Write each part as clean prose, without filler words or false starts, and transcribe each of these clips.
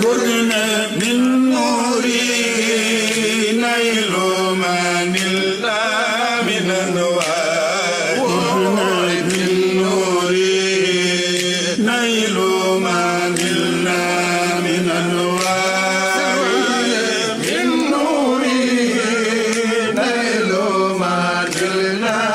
قرنا من نوري نيل من الله من أنوار قرنا من نوري نيل من الله من أنوار من نوري نيل من الله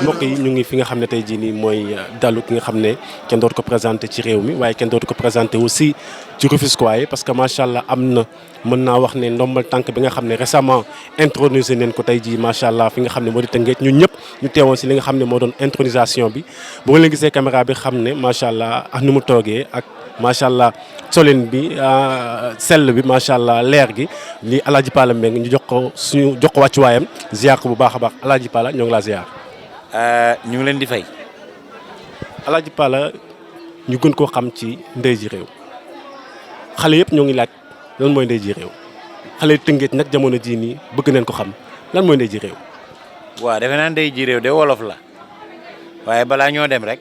mbokk yi ñu ngi fi nga xam ne tey jii nii mooy dalu ki nga xam ne kenn dootu ko présenté ci réew mi waaye kenn dootu ko présenté aussi ci Rufisque waaye parce que macha allah am na mën naa wax ne ndombal tànk bi nga xam ne récemment intronisé neen ko tey jii macha allah fi nga xam ne moo di Tëngéej ñun ñëpp ñu teewoon si li nga xam ne moo doon intronisation bi bu nga leen gisee caméra bi xam ne macha allah ak nu mu toogee ak macha allah solin bi sell bi macha allah leer gi li Alaaji Pala Mbengue ñu jox ko wàccuwaayam ziar ko bu baax a baax Alaaji Pala ñoo ngi laa ziar. ñu ngi leen di fay. Alaaji Pala ñu gën koo xam ci ndey ji réew xale yëpp ñoo ngi laaj lan mooy ndey ji réew xale Tëngéej nag jamono jii nii bëgg nañ ko xam lan mooy ndey ji réew. waaw defe naa ndey ji réew de wolof la waaye balaa ñoo dem rek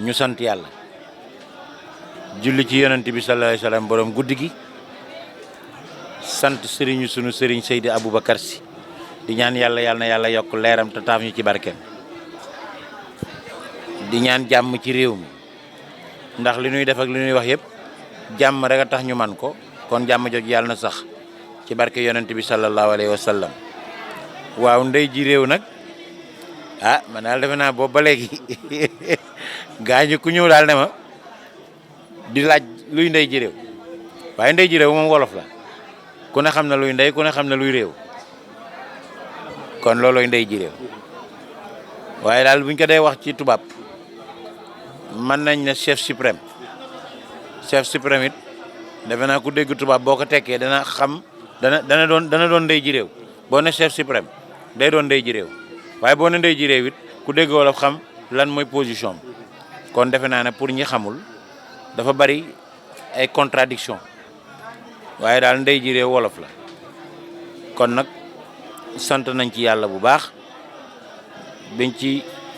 ñu sant yàlla julli ci yonent bi sallallahu alayhi wasallam borom guddi gi sant sëriñu sunu sëriñ Seydi Aboubacar Sy di ñaan yàlla na yàlla yokk leeram te taaf ñu ci barkeem di ñaan jàmm ci réew mi ndax li ñuy def ak li ñuy wax yëpp jàmm rek a tax ñu man ko kon jàmm jooju yàlla na sax ci barke yonent bi sallallahu alayhi wa sallam waaw ndey ji réew nag man daal defe naa boobu ba léegi gaañu ku ñëw daal ne ma di laaj luy ndey ji réew waaye ndey ji réew moom wolof la ku ne xam na luy ndey ku ne xam na luy réew kon loolooy ndey ji réew waaye daal buñ ko dee wax ci tubaab mën nañ ne chef suprême it defe naa ku dégg tubaab boo ko tekkee dana xam dana doon ndey ji réew boo ne chef suprême day doon ndey ji réew waaye boo ne ndey ji réew it ku dégg wolof xam lan mooy position kon defe naa ne pour ñi xamul dafa bari ay contradiction waaye daal ndey ji réew wolof la kon nag sant nañ ci yàlla bu baax bi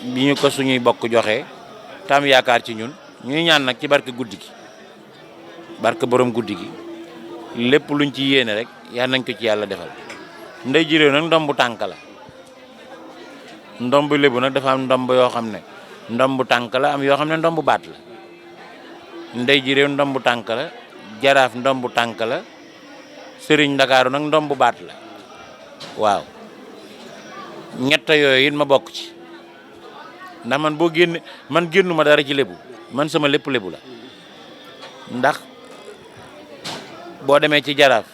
ñu ko suñuy bokk joxe tam yaakaar ci ñun ñuy ñaan nag ci barke guddi gi barke borom guddi gi lépp luñ ci yéene rek yal nañ ko ci yàlla defal ndey ji réew nag ndombu tànk la ndombu lébu nag dafa am ndomb yoo xam ne ndombu tànk la am yoo xam ne ndombu baat la ndey ji réew ndombu tànk la jaraaf ndombu tànk la sëriñ Ndakaaru nag ndombu baat la waaw ñett yooyu it ma bokk ci ndax man génnuma dara ci lébu man sama lépp lébu la ndax boo demee ci jaraaf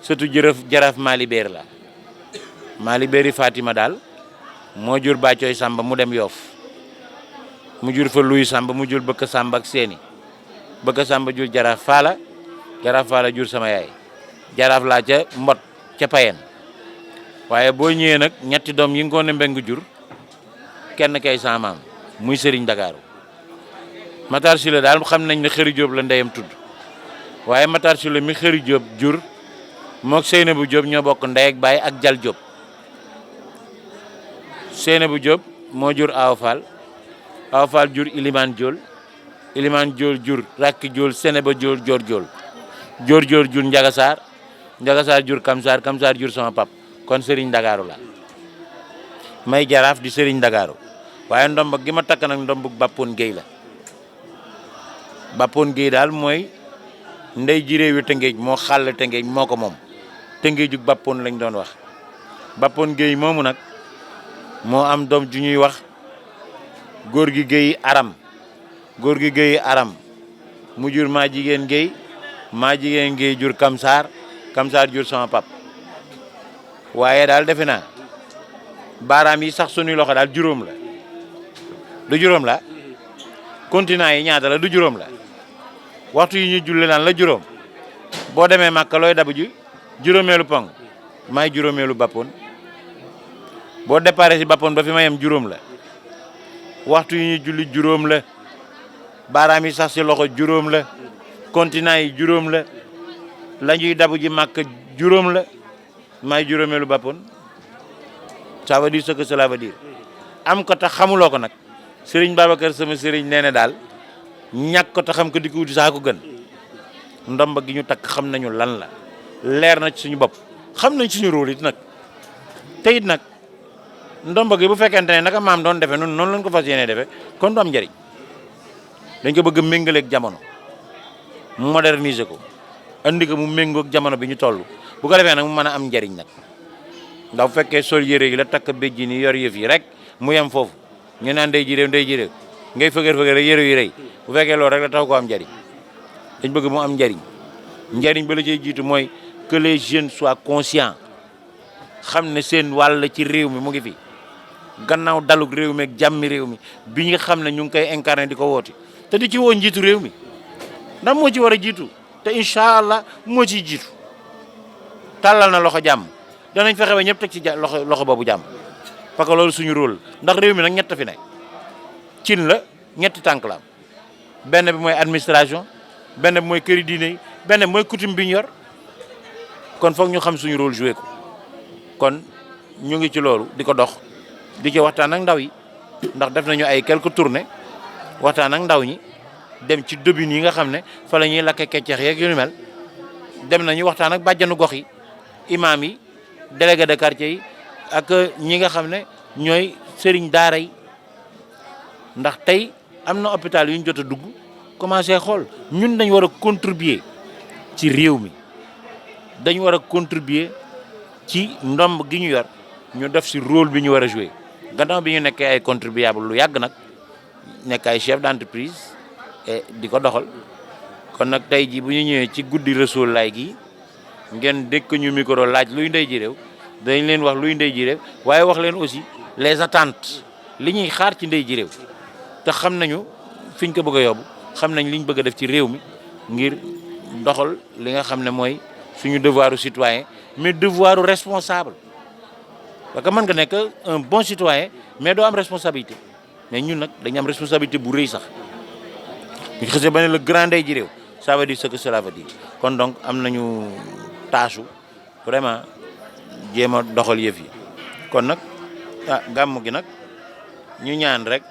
surtout jaraaf Malibéer la Malibéeri Fatima daal moo jur Bàccooy Samba mu dem Yoof mu jur fa Luy Samba mu jur Bëkk Samba ak Seeni Bëkk Samba jur jaraaf Faala jur sama yaay jaraaf laa ca Mbot ca Payen waaye boo ñëwee nag ñetti doom yi Ngoone Mbeng jur kenn kay sa maam muy Sëriñ Ndakaaru Matar Sylla daal xam nañ ne Xëri Jóob la ndeyam tudd waaye Matar Sylla mi Xëri Jóob jur mook Seynabu Jóob ñoo bokk ndey ak baay ak Jal Jóob Seynabu Jóob moo jur Awa Fall jur Ilimaan Jóol jur Rakki Jóol Seneba Jóol Jóor jur Njagasaar jur Kamsaar jur sama pap kon Sëriñ Ndakaaru la may jaraaf di Sëriñ Ndakaaru waaye ndomb gi ma takk nag ndomb Bappoon Gueye la Bappoon Gueye daal mooy ndey ji réew yu Tëngéej moo xàll Tëngéej moo ko moom Tëngéejug Bappoon lañ doon wax Bappoon Gueye moomu nag moo am doom ju ñuy wax góor gi Gueye aram mu jur maa jigéen Gueye jur Kamsaar jur sama pap waaye daal defe naa baaraam yi sax suñuy loxo daal juróom la du juróom la continent yi ñaata la du juróom la waxtu yi ñuy julli naan la juróom boo demee Màkka looy dabu ji juróomeelu pong maay juróomeelu Bappoon boo déparé si Bappoon ba fi ma yem juróom la waxtu yi ñuy julli juróom la baaraam yi sax si loxo juróom la continent yi juróom la ñuy dabu ji Màkka juróom la maay juróomeelu Bappoon ça veut dire ce que cela veut dire am ko tax xamuloo ko nag Serigne Babacar sama Serigne nee na daal ñàkk ko te xam ko di ko wuti saa ko gën ndomba gi ñu takk xam nañu lan la leer na ci suñu bopp xam nañ suñu rôle it nag te it nag ndomba gi bu fekkente ne naka maam doon defee noonu lañ ko fas yéenee defee kon du am njëriñ dañ ko bëgg a méngaleeg jamono moderniser ko andi ko mu méngoog jamono bi ñu toll bu ko defee nag mu mën a am njëriñ nag ndax bu fekkee sol yére yi la takk béjji ni yor yëf yi rek mu yem foofu ñu naan day ji réew ngay fëgër rek yére yi rëy bu fekkee loolu rek la taw ko am njëriñ dañ bëgg mu am njëriñ ba la cay jiitu mooy que les jeunes soient conscients xam ne seen wàll ci réew mi mu ngi fi gannaaw dalug réew mi ak jàmmi réew mi bi nga xam ne ñu ngi koy incarné di ko woote te di ci woo njiitu réew mi ndax moo ci war a jiitu te incha allah moo ciy jiitu tàllal na loxo jàmm danañ fexe ba ñëpp teg ci loxo boobu jàmm parce que loolu suñu rôle ndax réew mi nag ñett fi ne cin la ñetti tànk la am benn bi mooy administration benn bi mooy këri diine yi benn bi mooy coutume bi ñu yor kon foog ñu xam suñu rôle joué ko kon ñu ngi ci loolu di ko dox di ci waxtaan ak ndaw yi ndax def nañu ay quelques tournées waxtaan ak ndaw ñi dem ci dobine yi nga xam ne fa la ñuy lakke kecceex yeeg yu ni mel dem nañu waxtaan ak bàjjanu gox yi imam yi délégué de quartier yi ak ñi nga xam ne ñooy sëriñ daara yi ndax tey am na hôpital yu ñu jot a dugg commencé xool ñun dañ war a contribuer ci réew mi dañu war a contribuer ci ndomb gi ñu yor ñu def si rôle bi ñu war a jouer gannaaw bi ñu nekkee ay contribuable lu yàgg nag nekk ay chef d'entreprise et di ko doxal kon nag tey jii bu ñu ñëwee ci guddi Rasuul laay gi ngeen dégg ñu micro laaj luy ndey ji réew dañ leen wax luy ndey ji réew waaye wax leen aussi les attentes li ñuy xaar ci ndey ji réew te xam nañu fi ñu ko bëgg a yóbbu xam nañ li ñu bëgg a def ci réew mi ngir doxal li nga xam ne mooy suñu devoiru citoyen mais devoiru responsable parce que mën nga nekk un bon citoyen mais doo am responsabilité mais ñun nag dañu am responsabilité bu rëy sax ñu xasee ba ne le grand ndey ji réew ça veut dire ce que cela veut dire kon donc am nañu tâche vraiment jéem a doxal yëf yi kon nag ah gàmm gi nag ñu ñaan rek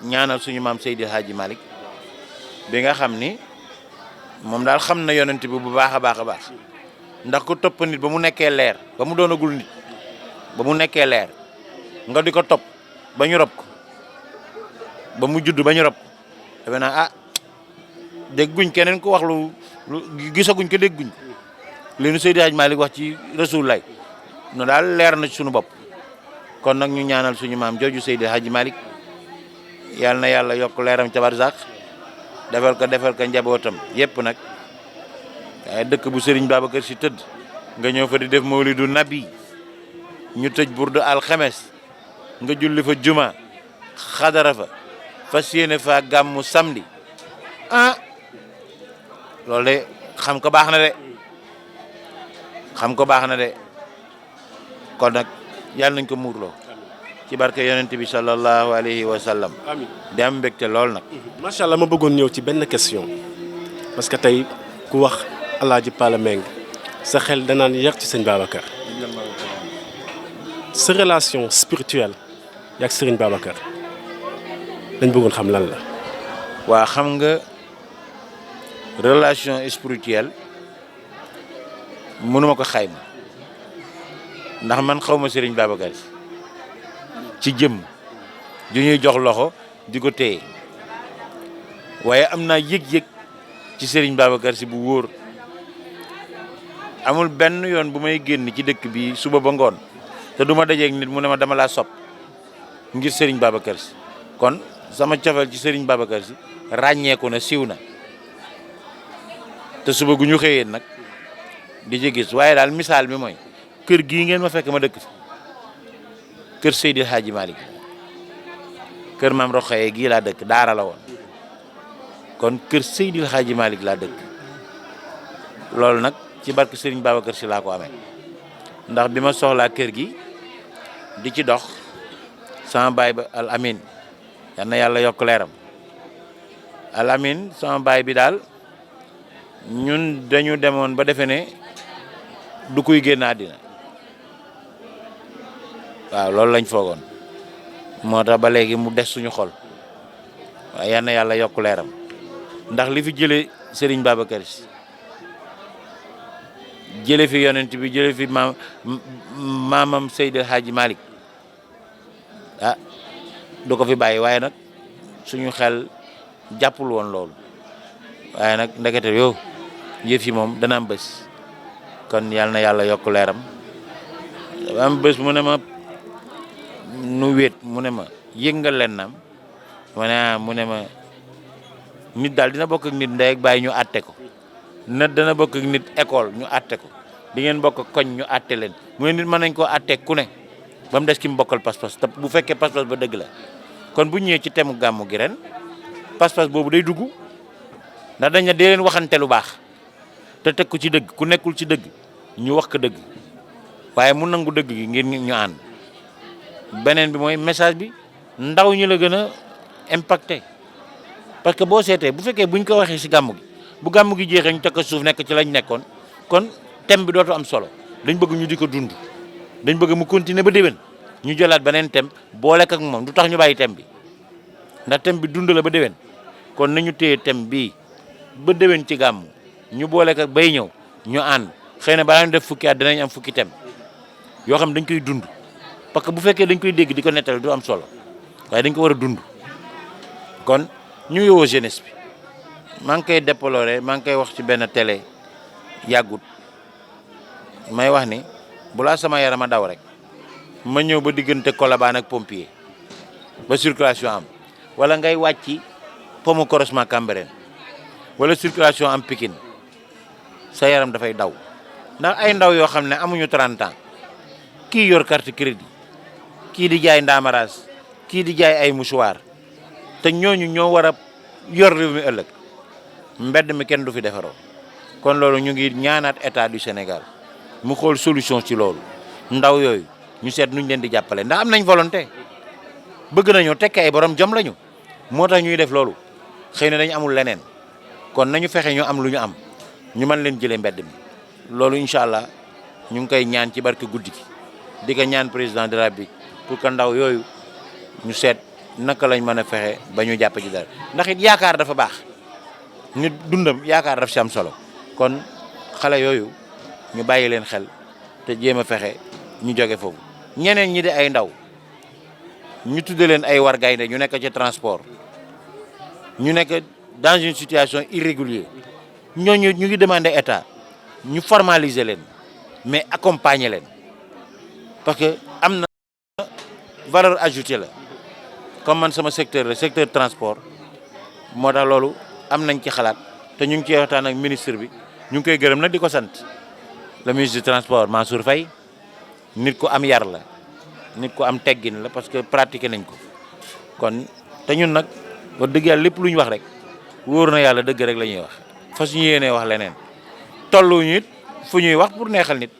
ñaanal suñu maam Seydi Hadji Malick bi nga xam ni moom daal xam na yonent bi bu baax a baax a baax ndax ku topp nit ba mu nekkee leer ba mu doonagul nit ba mu nekkee leer nga di ko topp ba ñu rob ko ba mu judd ba ñu rob ko defe naa ah dégguñ keneen ku wax lu gisaguñ ko dégguñ ko li nu Seydi Hadji Malick wax ci Rasulullah no daal leer na ci suñu bopp kon nag ñu ñaanal suñu maam jooju Seydi Hadji Malick yàlla na yàlla yokk leeram ca barzak defal ko njabootam yépp nag waaye dëkk bu Serigne Babacar Sy tëdd nga ñëw fa di def mawlidu nabi ñu tëj burdu alxames nga julli fa juma xadara fa fas yéene fa gàmmu samedi ah loolu de xam ko baax na de kon nag yàlla nañ ko muurloo ci barke yonent bi sallallahu alayhi wa sallam. amiin di am mbégte lool nag. macha allah ma bëggoon ñëw ci benn question parce que tey ku wax Alaaji Pala Meng sa xel danaan yar ci sëñ Babacar sa relation spirituelle yak Serigne Babacar dañ bëggoon xam lan la. waa xam nga relation spirituelle mënuma ko xayma ndax man xaw ma Serigne Babacar ci jëm ju ñuy jox loxo di ko téye waaye am naa yëg-yëg ci Serigne Babacar Sy bu wóor amul benn yoon bu may génn ci dëkk bi suba ba ngoon te du ma dajeeg nit mu ne ma dama laa sopp ngir Serigne Babacar Sy kon sama cofeel ci Serigne Babacar Sy ràññeeku na siiw na te suba gu ñu xëyee nag di ci gis waaye daal misaal mi mooy kër gii ngeen ma fekk ma dëkk fi kër Seydi Hadji Malick kër maam Roxaye gii laa dëkk daara la woon kon kër Seydi Hadji Malick laa dëkk loolu nag ci barke Serigne Babacar Sy laa ko amee ndax bi ma soxlaa kër gi di ci dox sama baay ba al amin yal na yàlla yokk leeram al amin sama baay bi daal ñun dañu demoon ba defe ne du kuy génn àddina waaw loolu lañ foogoon moo tax ba léegi mu des suñu xol waaye yal na yàlla yokk leeram ndax li fi jëlee Serigne Babacar Sy jële fi yonent bi jële fi maamam Seydi El Hadji Malick du ko fi bàyyi waaye nag suñu xel jàppul woon loolu waaye nag ndekete yow yëf yi moom dana am bés kon yal na yàlla yokk leeram am bés mu ne ma nu wéet mu ne ma yëngal leen naam ma ne mu ne ma nit daal dina bokk ak nit ndey ak bàyyi ñu àtte ko nit dana bokk ak nit école ñu àtte ko di ngeen bokk koñ ñu àtte leen mu ne nit mën nañ koo àtte ku ne ba mu des ki mu bokkal pas-pas te bu fekkee pas-pas ba dëgg la kon bu ñëwee ci temu gàmmu gi ren pas-pas boobu day dugg ndax dañ ne dee leen waxante lu baax te teg ko ci dëgg ku nekkul ci dëgg ñu wax ko dëgg waaye mu nangu dëgg gi ngir ñu ànd beneen bi mooy message bi ndaw ñi la gën a impacté parce que boo seetee bu fekkee buñ ko waxee si gàmmu gi bu gàmmu gi jeexee ñu teg ko suuf nekk ci lañ nekkoon kon thème bi dootu am solo dañ bëgg ñu di ko dund dañ bëgg mu continuer ba déwén ñu jëlaat beneen thème boole ak moom du tax ñu bàyyi thème bi ndax thème bi dund la ba déwén kon nañu téye thème bii ba déwén ci gàmmu ñu boole ak bay ñëw ñu ànd xëy na balaa ñu def fukki at dinañ am fukki thème yoo xam dañ koy dund parce que bu fekkee dañ koy dégg di ko nettali du am solo waaye dañ ko war a dund kon ñu ngi woo jeunesse bi maa ngi koy déplorer maa ngi koy wax ci benn télé yàggut may wax ni bulaa sama yaram a daw rek ma ñëw ba diggante Colobane ak pompier ba circulation am wala ngay wàcci pomu croisement Cambérène wala circulation am Pikine sa yaram dafay daw ndax ay ndaw yoo xam ne amuñu 30 ans kii yor carte crédit kii di jaay ndaamaraas kii di jaay ay mouchoir te ñooñu ñoo war a yor réew mi ëllëg mbedd mi kenn du fi defaroo kon loolu ñu ngi ñaanaat état du Sénégal mu xool solution ci loolu ndaw yooyu ñu seet nuñ leen di jàppale ndax am nañ volonté bëgg nañoo tekki ay borom jom lañu moo tax ñuy def loolu xëy na dañu amul leneen kon nañu fexe ñu am lu ñu am ñu mën leen jëlee mbedd mi loolu incha allah ñu ngi koy ñaan ci barke guddi gi di ko ñaan président de la République pour que ndaw yooyu ñu seet naka lañ mën a fexe ba ñu jàpp ci dara ndax it yaakaar dafa baax nit dundam yaakaar daf si am solo kon xale yooyu ñu bàyyi leen xel te jéem a fexe ñu jóge foofu ñeneen ñi di ay ndaw ñu tudde leen ay war gaynde ñu nekk ci transport ñu nekk dans une situation irrégulière ñooñu ñu ngi demander état ñu formaliser leen mais accompagner leen parce que am na valeur ajoutée la comme man sama secteur la secteur transport moo tax loolu am nañ ci xalaat te ñu ngi ciy waxtaan ak ministre bi ñu ngi koy gërëm nag di ko sant le ministre du transport Mansour Faye nit ku am yar la nit ku am teggin la parce que pratiqué nañ ko kon te ñun nag wax dëgg yàlla lépp lu ñu wax rek wóor na yàlla dëgg rek la ñuy wax fas ñu yéenee wax leneen tolluñu it fu ñuy wax pour neexal nit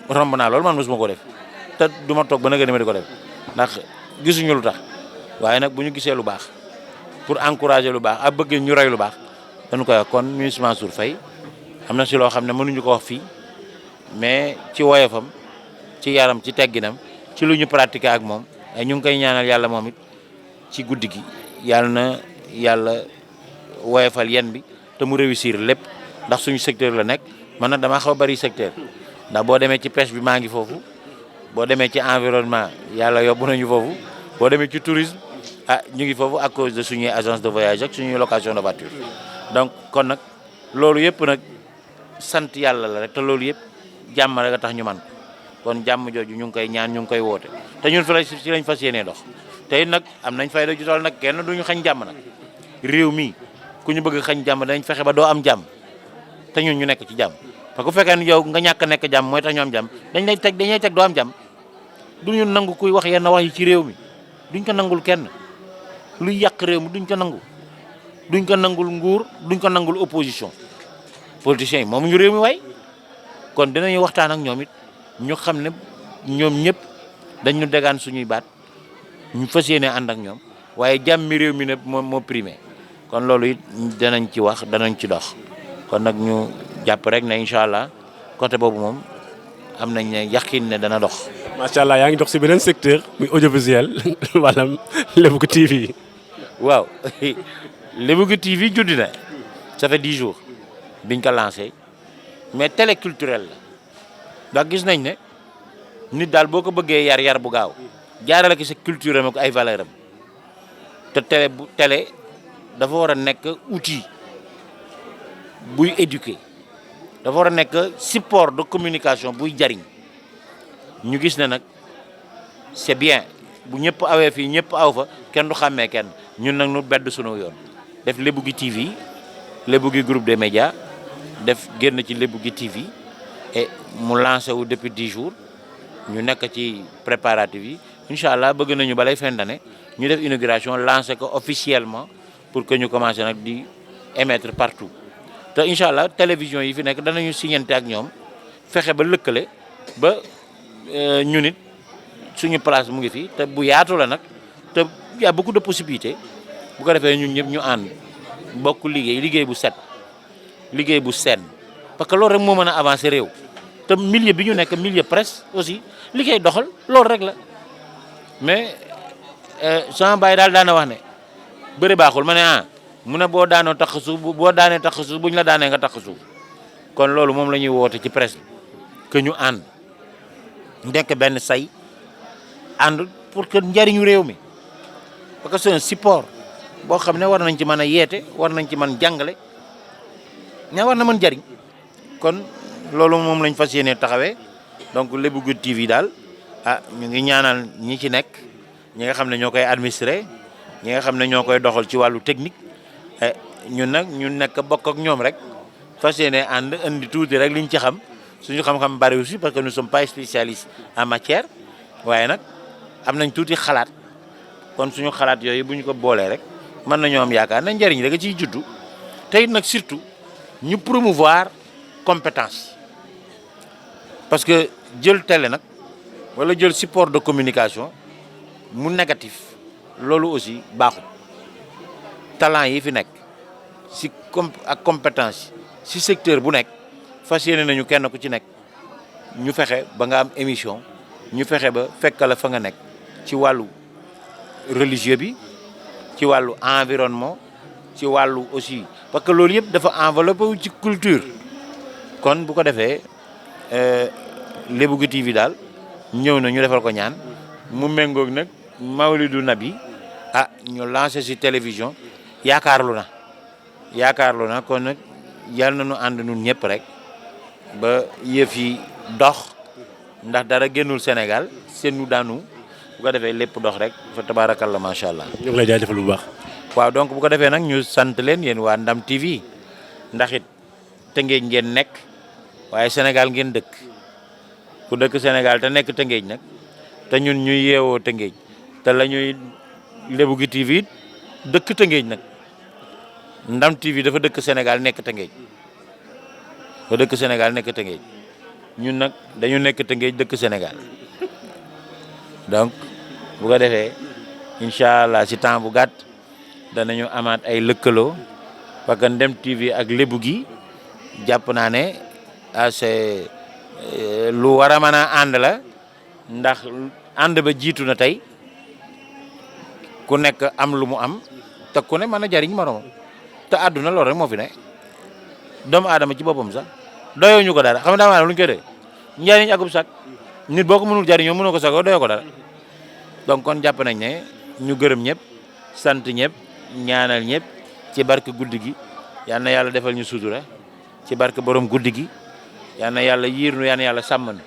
romb naa loolu man mosuma ko def te du ma toog ba nag ma di ko def ndax gisuñu lu tax waaye nag bu ñu gisee lu baax pour encourager lu baax ak bëgg ñu roy lu baax dañu koy wax kon ministre Mansour Faye am na si loo xam ne mënuñu ko wax fii mais ci woyofam ci yaram ci tegginam ci lu ñu pratiquer ak moom ay ñu ngi koy ñaanal yàlla moom it ci guddi gi yàlla na yàlla woyofal yen bi te mu réussir lépp ndax suñu secteur la nekk man nag dama xaw a bari secteur ndax boo demee ci pêche bi maa ngi foofu boo demee ci environnement yàlla yóbbu nañu foofu boo demee ci tourisme ñu ngi foofu à cause de suñuy agence de voyage ak suñuy location de voiture donc kon nag loolu yëpp nag sant yàlla la rek te loolu yëpp jàmm rek a tax ñu man kon jàmm jooju ñu ngi koy ñaan ñu ngi koy woote te ñun fi ci lañ fas yéenee dox te it nag am nañ fayda ju toll nag kenn duñu xañ jàmm nag réew mi ku ñu bëgg xañ jàmm dañ fexe ba doo am jàmm te ñun ñu nekk ci jàmm parce que bu fekkee ne yow nga ñàkk a nekk jàmm mooy tax ñu am jàmm dañuy teg doo am jàmm duñu nangu kuy wax yenn wax yi ci réew mi duñ ko nangul kenn luy yàq réew mi duñ ko nangu duñ ko nangul nguur duñ ko nangul opposition politiciens yi moom ñu réew mi waay kon dinañu waxtaan ak ñoom it ñu xam ne ñoom ñëpp dañu degaan suñuy baat ñu fas yéene ànd ak ñoom waaye jàmmi réew mi ne moo primé kon loolu it danañ ci wax danañ ci dox kon nag ñu jàpp rek ne incha allah côté boobu moom am nañ ne yaqin ne dana dox. macha allah yaa ngi dox si beneen secteur muy audiovisuel maanaam Leewtoo TV waaw Lebougui TV juddi na ça fait 10 jours biñ ko lancé mais télé culturelle la ndax gis nañ ne nit daal boo ko bëggee yar bu gaaw jaarale ko sa culture am ak ay valeur am te télé dafa war a nekk outil buy éduquer dafa war a nekk support de communication buy jariñ ñu gis ne nag c'est bien bu ñëpp awee fii ñëpp aw fa kenn du xàmmee kenn ñun nag nu bedd sunu yoon def Lebougui TV Lebougui groupe des médias def génn ci Lebougui TV et mu lancé wu depuis 10 jours ñu nekk ci préparatifs yi incha allah bëgg nañu balay fin d'année ñu def inauguration lancé ko officiellement pour que ñu commencé nag di émettre partout te incha allah télévision yi fi nekk danañu signante ak ñoom fexe ba lëkkale ba ñu nit suñu place mu ngi fi te bu yaatu la nag te y a beaucoup de possibilités bu ko defee ñun ñëpp ñu ànd bokk liggéey bu set liggéey bu senn parce que loolu rek moo mën a avancer réew te milieu bi ñu nekk milieu presse aussi liggéey doxal loolu rek la mais sama baay daal daana wax ne bëri baaxul ma ne mu ne boo daanoo tax suuf boo daanee tax suuf bu ñu la daanee nga tax suuf kon loolu moom la ñuy woote ci presse bi que ñu ànd nekk benn say ànd pour que njariñu réew mi parce que c'est un support boo xam ne war nañ ci mën a yeete war nañ ci mën jàngale ña war na mën jariñ kon loolu moom lañ fas yéene taxawee donc Lebougui TV daal ñu ngi ñaanal ñi ci nekk ñi nga xam ne ñoo koy administrer ñi nga xam ne ñoo koy doxal ci wàllu technique ñun nag ñu nekk bokk ak ñoom rek fas yéene ànd indi tuuti rek liñ ci xam suñu xam-xam bari aussi parce que nous sommes pas spécialistes en matière waaye nag am nañ tuuti xalaat kon suñu xalaat yooyu bu ñu ko boolee rek mën nañoo am yaakaar na njëriñ rek a ciy juddu te it nag surtout ñu promouvoir compétence parce que jël télé nag wala jël support de communication mu négatif loolu aussi baaxul talent yi fi nekk si ak compétence si secteur bu nekk fas yéene nañu kenn ku ci nekk ñu fexe ba nga am émission ñu fexe ba fekkala fa nga nekk ci wàllu religieux bi ci wàllu environnement ci wàllu aussi parce que loolu yëpp dafa enveloppé wu ci culture kon bu ko defee Lebougui TV daal ñëw na ñu defal ko ñaan mu méngoog nag Mawlidu Nabi ñu lancé si télévision yaakaarlu na kon nag yàlla na ñu ànd ñun ñëpp rek ba yëf yi dox ndax dara génnul Sénégal seenu daanu bu ko defee lépp dox rek fa tabaarakalla macha allah. ñu ngi lay jaajëfal bu baax. waaw donc bu ko defee nag ñu sant leen yéen waa Ndam TV ndax it Tëngéej ngeen nekk waaye Sénégal ngeen dëkk ku dëkk Sénégal te nekk Tëngéej nag te ñun ñuy yeewoo Tëngéej te la ñuy Lebougui TV dëkk Tëngéej nag Ndam TV dafa dëkk Sénégal nekk Tëngéej ñun nag dañu nekk Tëngéej dëkk Sénégal donc bu ko defee incha allah si temps bu gàtt danañu amaat ay lëkkaloo parce que Ndam TV ak Lebougui jàpp naa ne c'est lu war a mën a ànd la ndax ànd ba jiitu na tey ku nekk am lu mu am te ku ne mën a jariñ moroomam te àdduna loolu rek moo fi ne doomu aadama ci boppam sax doyoo ñu ko dara xam nga doomu aadama lu ñu koy doy njariñ akub sax nit boo ko mënul jariñoo mënoo ko sagoo doyoo ko dara donc kon jàpp nañ ne ñu gërëm ñëpp sant ñëpp ñaanal ñëpp ci barke guddi gi yal na yàlla defal ñu sutura ci barke borom guddi gi yal na yàlla yiir nu yal na yàlla sàmm nu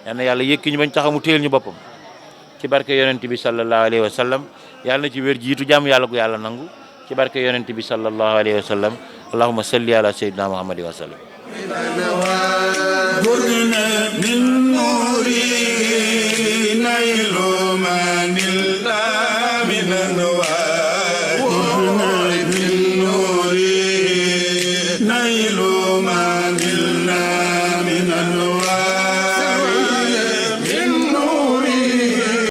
yal na yàlla yëkki ñu bañ taxaw mu téyel ñu boppam ci barke yonent bi sallallahu alayhi wa sallam yàlla na ci wér jiitu jàmm yàlla ko yàlla nangu ci barke yonent bi sallallahu alayhi wa sallam allahumma salli ala sayyidina muhammadin wa sallam